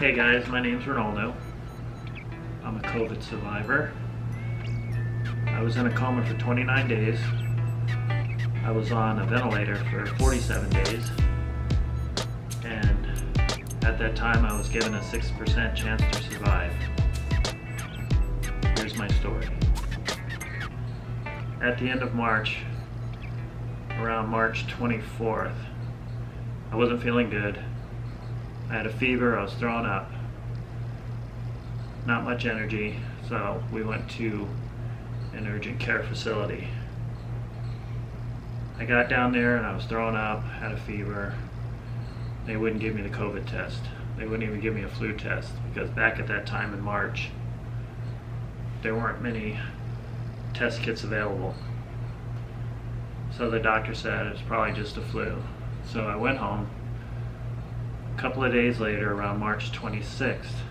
Hey guys, my name's Ronaldo. I'm a COVID survivor. I was in a coma for 29 days. I was on a ventilator for 47 days. And at that time I was given a 6% chance to survive. Here's my story. At the end of March, around March 24th, I wasn't feeling good. I had a fever, I was throwing up, not much energy, so we went to an urgent care facility. I got down there and I was throwing up, had a fever. They wouldn't give me the COVID test. They wouldn't even give me a flu test because back at that time in March, there weren't many test kits available. So the doctor said it was probably just a flu. So I went home. A couple of days later, around March 26th,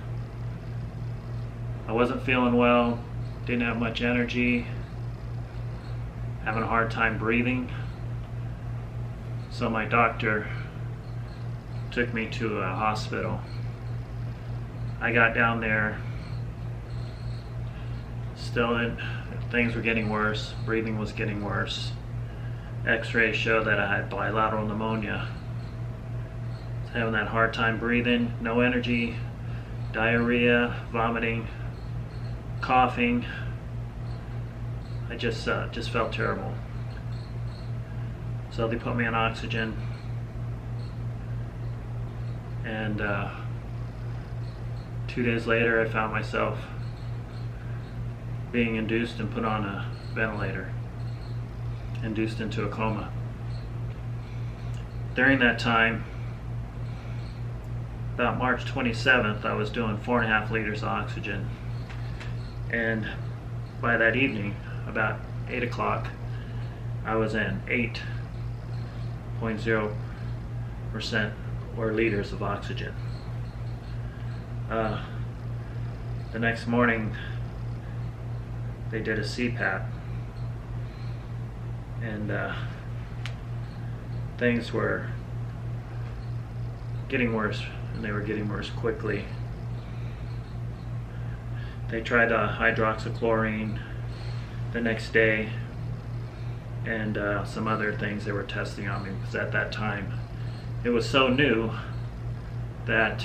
I wasn't feeling well, didn't have much energy, having a hard time breathing. So my doctor took me to a hospital. I got down there, things were getting worse, breathing was getting worse. X-rays showed that I had bilateral pneumonia. Having that hard time breathing, no energy, diarrhea, vomiting, coughing. I just felt terrible. So they put me on oxygen, and 2 days later I found myself being induced and put on a ventilator, induced into a coma. During that time, about March 27th, I was doing 4.5 liters of oxygen, and by that evening, about 8 o'clock, I was in 8.0% or liters of oxygen. The next morning, they did a CPAP, and things were getting worse, and they were getting worse quickly. They tried hydroxychloroquine the next day, and some other things they were testing on me, because at that time it was so new that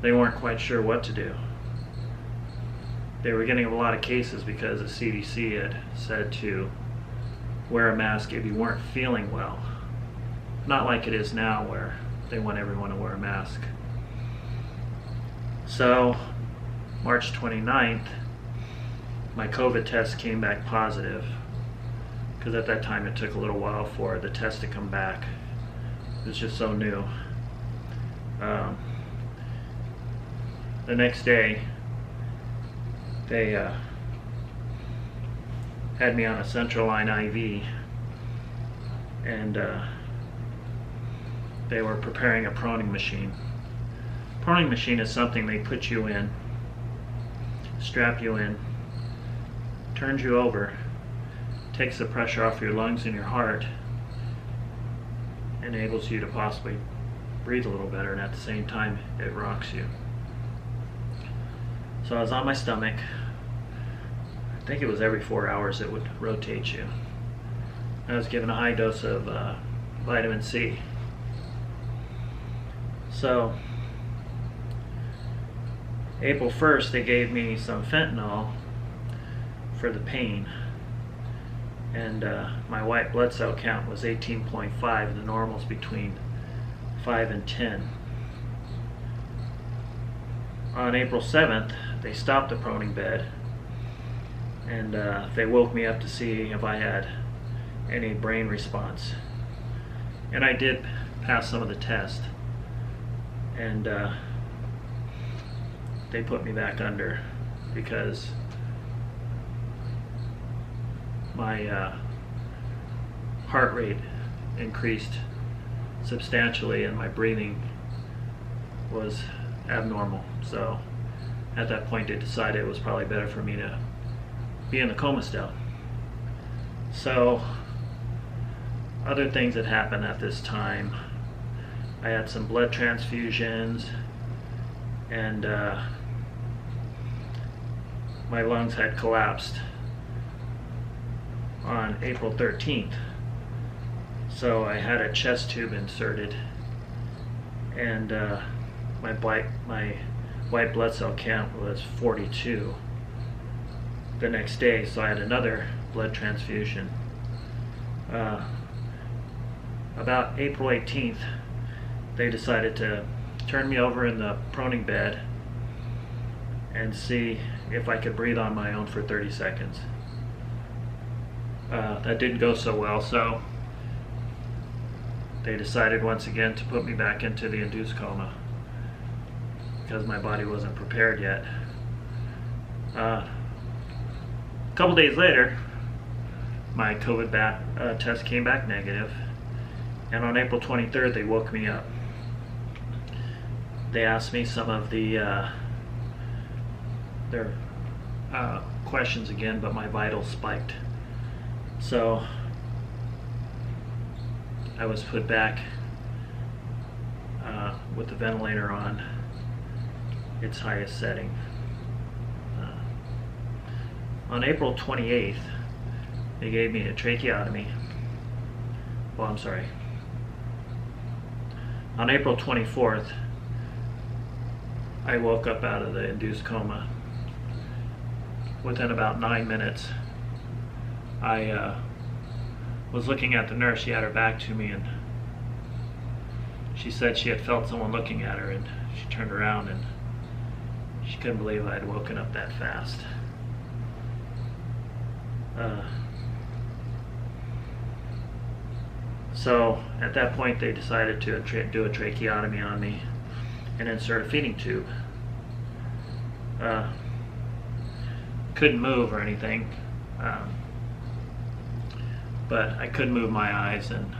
they weren't quite sure what to do. They were getting a lot of cases because the CDC had said to wear a mask if you weren't feeling well. Not like it is now where they want everyone to wear a mask. So March 29th, my COVID test came back positive, because at that time it took a little while for the test to come back. It was just so new. The next day, they had me on a central line IV, and they were preparing a proning machine. Proning machine is something they put you in, strap you in, turns you over, takes the pressure off your lungs and your heart, enables you to possibly breathe a little better, and at the same time it rocks you. So I was on my stomach. I think it was every 4 hours it would rotate you. I was given a high dose of vitamin C. So April 1st they gave me some fentanyl for the pain, and my white blood cell count was 18.5, and the normal's between 5 and 10. On April 7th they stopped the proning bed, and they woke me up to see if I had any brain response, and I did pass some of the tests, and they put me back under because my heart rate increased substantially and my breathing was abnormal. So at that point they decided it was probably better for me to be in the coma still. So other things that happened at this time, I had some blood transfusions, and my lungs had collapsed on April 13th. So I had a chest tube inserted, and my white blood cell count was 42 the next day, so I had another blood transfusion. About April 18th, they decided to turn me over in the proning bed and see if I could breathe on my own for 30 seconds. That didn't go so well, so they decided once again to put me back into the induced coma because my body wasn't prepared yet. A couple days later, my COVID test came back negative, and on April 23rd they woke me up. They asked me some of their questions again, but my vitals spiked. So I was put back with the ventilator on its highest setting. On April 28th, they gave me a tracheotomy. Well, I'm sorry. On April 24th, I woke up out of the induced coma. Within about 9 minutes, I was looking at the nurse. She had her back to me, and she said she had felt someone looking at her, and she turned around and she couldn't believe I had woken up that fast. So at that point they decided to do a tracheotomy on me and insert a feeding tube. Couldn't move or anything, but I could move my eyes and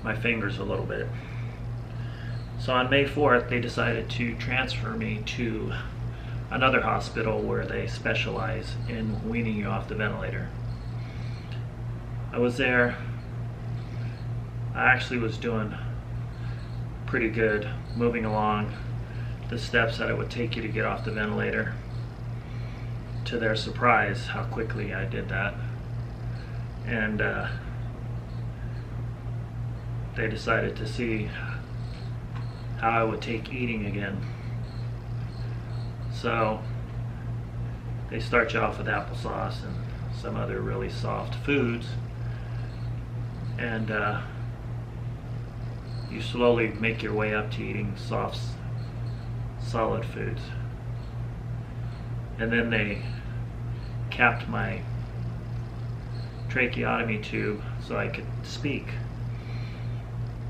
my fingers a little bit. So on May 4th they decided to transfer me to another hospital where they specialize in weaning you off the ventilator. I was there. I actually was doing pretty good, moving along the steps that it would take you to get off the ventilator. To their surprise, how quickly I did that. And they decided to see how I would take eating again. So they start you off with applesauce and some other really soft foods, and you slowly make your way up to eating soft, solid foods. And then they capped my tracheotomy tube so I could speak.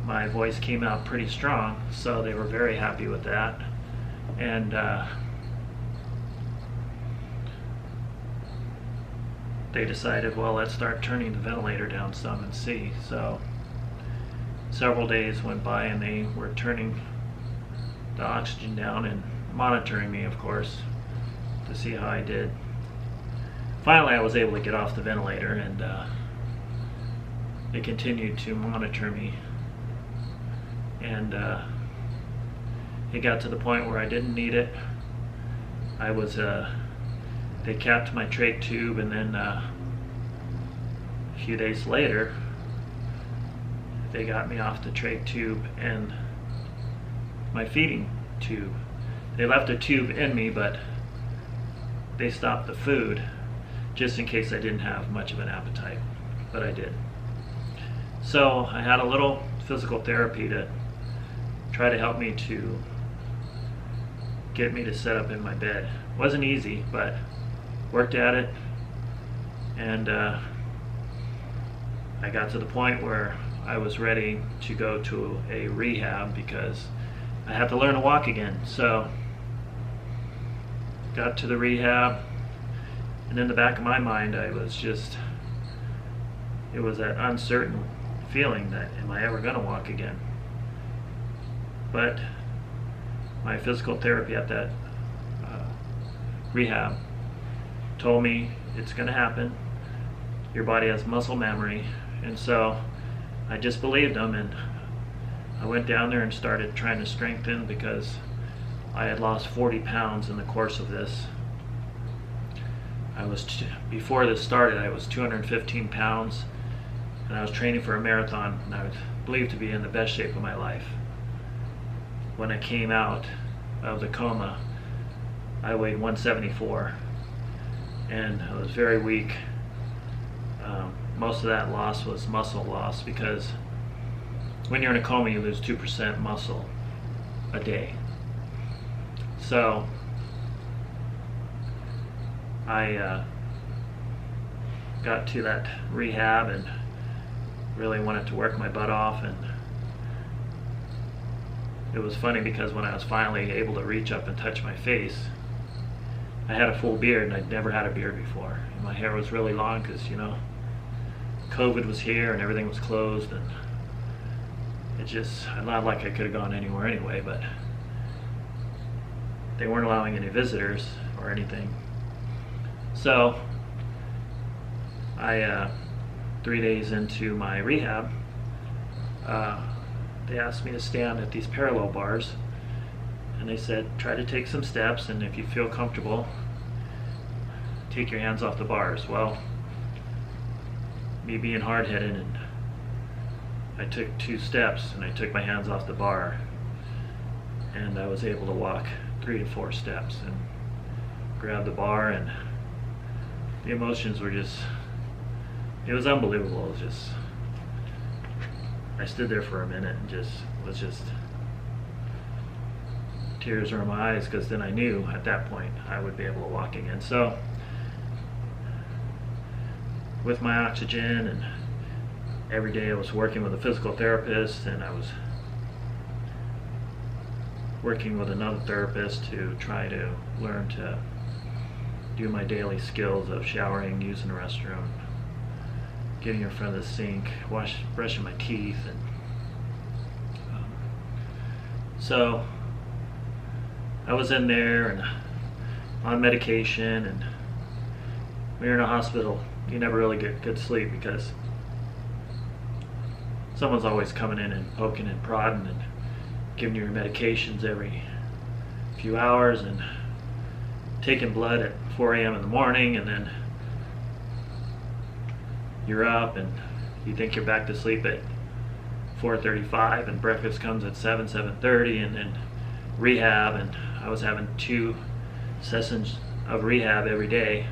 My voice came out pretty strong, so they were very happy with that. And they decided, well, let's start turning the ventilator down some and see. So several days went by and they were turning the oxygen down and monitoring me, of course, to see how I did. Finally I was able to get off the ventilator, and they continued to monitor me, and it got to the point where I didn't need it. I was they capped my trach tube, and then a few days later they got me off the trach tube and my feeding tube. They left a tube in me, but they stopped the food just in case I didn't have much of an appetite, but I did. So I had a little physical therapy to try to help me to get me to sit up in my bed. Wasn't easy, but worked at it, and I got to the point where I was ready to go to a rehab because I had to learn to walk again. So got to the rehab, and in the back of my mind it was that uncertain feeling that, am I ever going to walk again? But my physical therapy at that rehab told me it's going to happen. Your body has muscle memory. And so I just believed them, and I went down there and started trying to strengthen, because I had lost 40 pounds in the course of this. Before this started, I was 215 pounds, and I was training for a marathon, and I was believed to be in the best shape of my life. When I came out of the coma, I weighed 174, and I was very weak. Most of that loss was muscle loss, because when you're in a coma, you lose 2% muscle a day. So I got to that rehab and really wanted to work my butt off, and it was funny because when I was finally able to reach up and touch my face, I had a full beard, and I'd never had a beard before. And my hair was really long because, you know, COVID was here and everything was closed, and it just, not like I could have gone anywhere anyway, but they weren't allowing any visitors or anything. So I 3 days into my rehab, they asked me to stand at these parallel bars, and they said, try to take some steps, and if you feel comfortable, take your hands off the bars. Well, me being hard-headed, and I took 2 steps and I took my hands off the bar, and I was able to walk 3 to 4 steps and grab the bar, and the emotions were just, it was unbelievable. It was just, I stood there for a minute and tears were in my eyes, because then I knew at that point I would be able to walk again. So with my oxygen, and every day I was working with a physical therapist, and I was working with another therapist to try to learn to do my daily skills of showering, using the restroom, getting in front of the sink, brushing my teeth, and so I was in there and on medication, and when you're in a hospital, you never really get good sleep because someone's always coming in and poking and prodding and giving you your medications every few hours, and taking blood at 4 a.m. in the morning, and then you're up and you think you're back to sleep at 4:35, and breakfast comes at 7:30, and then rehab, and I was having 2 sessions of rehab every day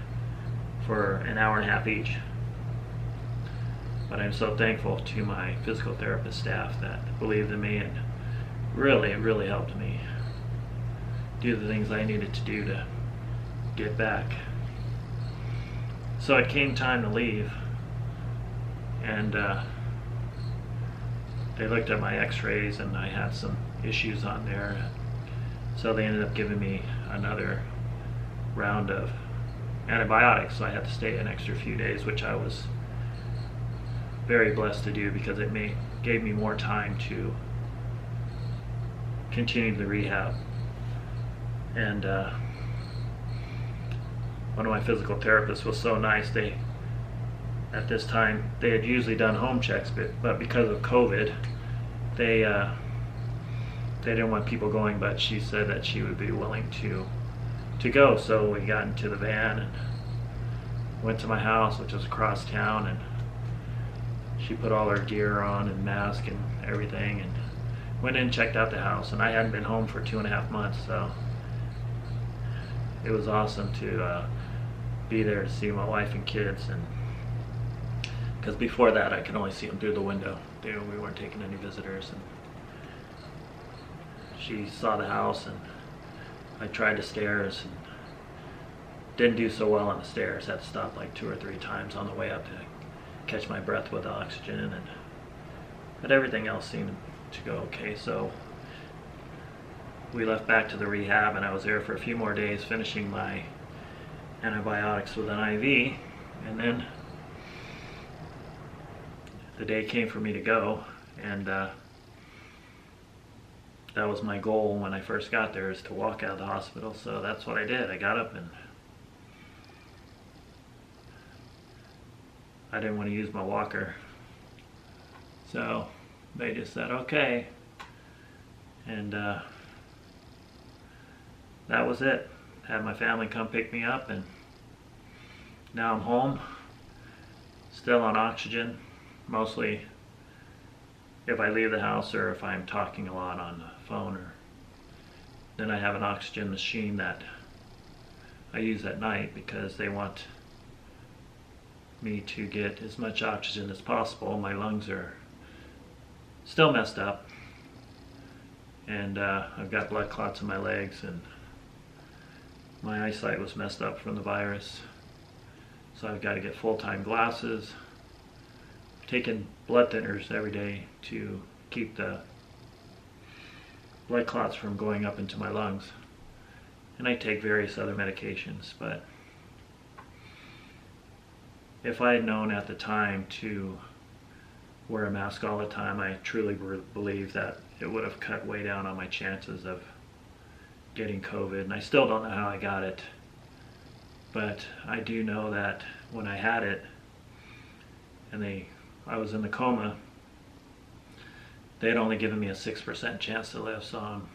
for an hour and a half each. But I'm so thankful to my physical therapist staff that believed in me and really helped me do the things I needed to do to get back. So it came time to leave, and they looked at my x-rays, and I had some issues on there, so they ended up giving me another round of antibiotics, so I had to stay an extra few days, which I was very blessed to do, because it gave me more time to continue the rehab. And one of my physical therapists was so nice. At this time, they had usually done home checks, but because of COVID, they didn't want people going, but she said that she would be willing to go. So we got into the van and went to my house, which was across town, and she put all her gear on and mask and everything, and went in and checked out the house. And I hadn't been home for 2.5 months, so it was awesome to be there to see my wife and kids, and because before that I could only see them through the window. We weren't taking any visitors, and she saw the house, and I tried the stairs and didn't do so well on the stairs. Had to stop like 2 or 3 times on the way up to catch my breath with oxygen, but everything else seemed to go okay. So we left back to the rehab, and I was there for a few more days finishing my antibiotics with an IV, and then the day came for me to go, and that was my goal when I first got there, is to walk out of the hospital. So that's what I did. I got up, and I didn't want to use my walker, so they just said okay, and that was it. Had my family come pick me up, and now I'm home, still on oxygen, mostly if I leave the house or if I'm talking a lot on the phone. Or then I have an oxygen machine that I use at night because they want me to get as much oxygen as possible. My lungs are still messed up, and I've got blood clots in my legs, and my eyesight was messed up from the virus, so I've got to get full-time glasses, taking blood thinners every day to keep the blood clots from going up into my lungs, and I take various other medications. But if I had known at the time to wear a mask all the time, I truly believe that it would have cut way down on my chances of getting COVID. And I still don't know how I got it, but I do know that when I had it and I was in the coma, they had only given me a 6% chance to live, so I'm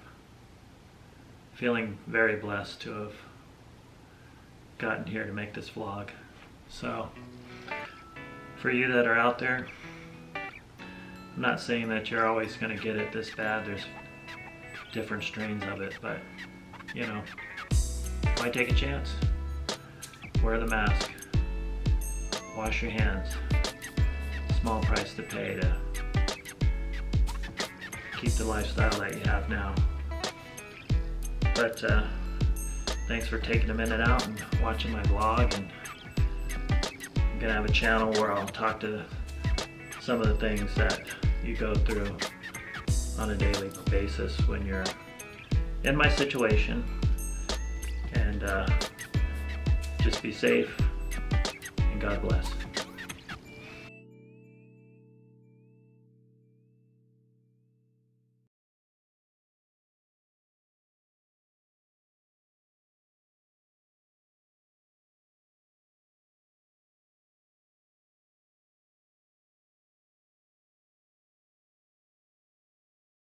feeling very blessed to have gotten here to make this vlog. So for you that are out there, I'm not saying that you're always going to get it this bad. There's different strains of it, but you know, why take a chance? Wear the mask, wash your hands. Small price to pay to keep the lifestyle that you have now. But thanks for taking a minute out and watching my vlog, and I'm gonna have a channel where I'll talk to some of the things that you go through on a daily basis when you're in my situation. And just be safe, and God bless.